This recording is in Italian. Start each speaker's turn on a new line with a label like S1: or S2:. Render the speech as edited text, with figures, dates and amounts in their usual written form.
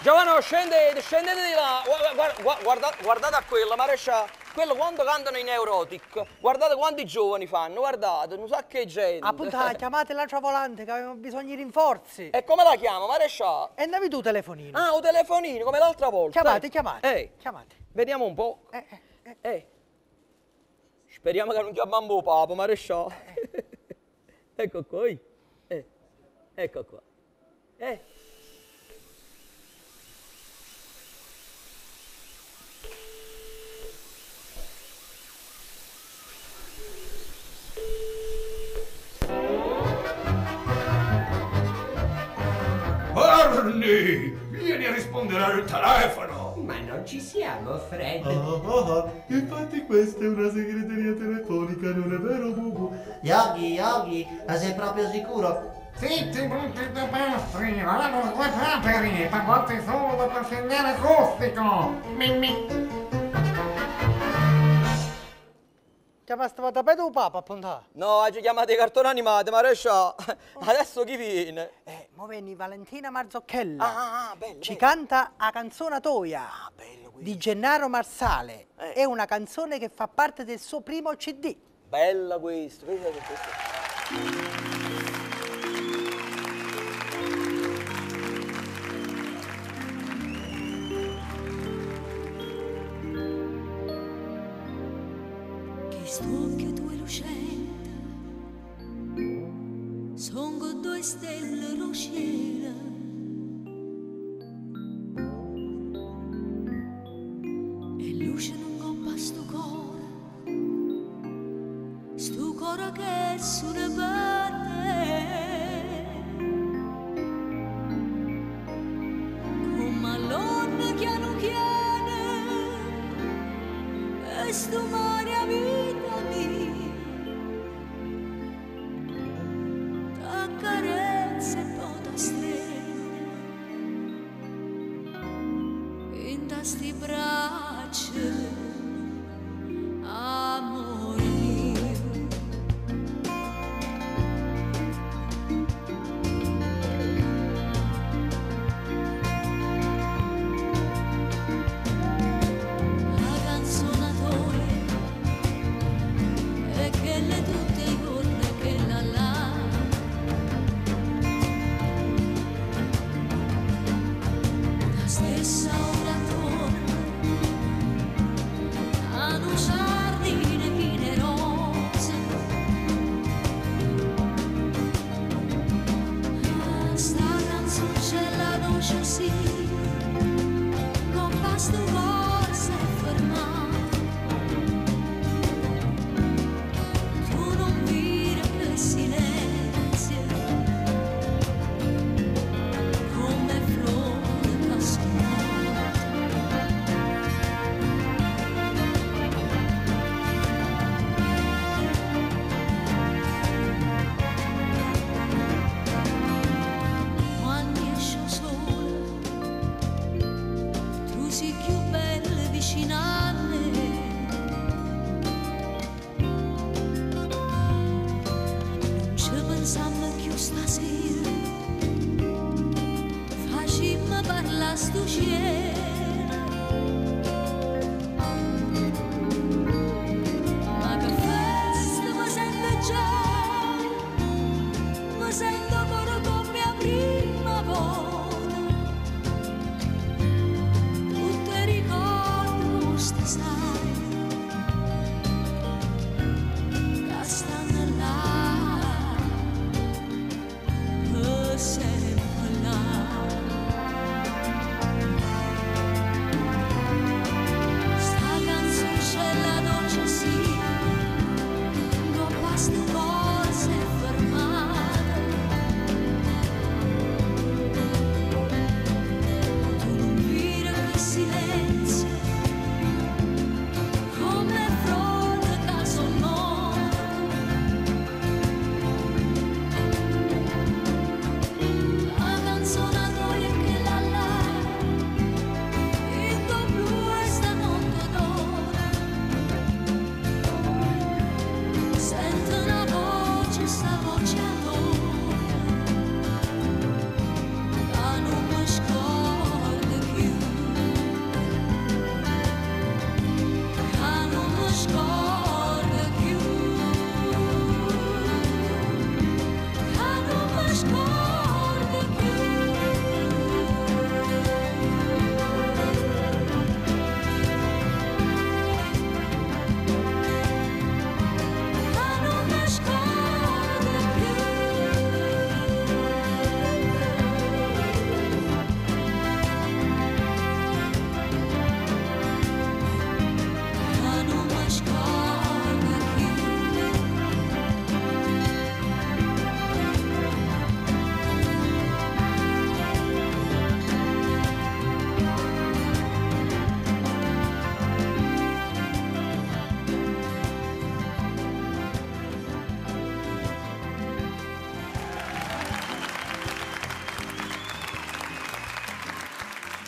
S1: Giovano, scendete di là. Guardate a quello, maresciallo. Quello quando cantano i Neurotic. Guardate quanti giovani fanno, guardate, non sa che gente.
S2: Appunto, chiamate l'altra volante che avevamo bisogno di rinforzi.
S1: E come la chiamo, maresciallo?
S2: E andavi tu telefonino.
S1: Ah, un telefonino, come l'altra volta.
S2: Chiamate.
S1: Vediamo un po'. Speriamo che non chiamiamo Papa, maresciallo. Ecco qui. Ecco qua.
S3: Barney, vieni a rispondere al telefono.
S4: Ma non ci siamo, Fred.
S5: Infatti questa è una segreteria telefonica, non è vero, Bubu?
S6: Yogi, ma sei proprio sicuro?
S7: Zitti, brutti due pastri, vado due paperi, tagliati solo per segnale acustico. Mimmi.
S2: Chiamaste a tappeto o papa, appunto?
S1: No, oggi chiamate i cartoni animati, maresciallo. Adesso chi viene?
S2: Mo vieni Valentina Marzocchella.
S1: Bello.
S2: Ci canta a canzone Toia
S1: Bello questo.
S2: di Gennaro Marsale. È una canzone che fa parte del suo primo CD.
S1: Bella questo. Questo.
S8: Quest'occhio tuo è lucente, son con due stelle rosciera. E luce non coppa sto cuore che su ne batte. Come all'onna chiano e sto mare a vita mia, t'accarezza e poi t'astretta in sti braccia. Stasera, facimmo parlare stasera, come flora.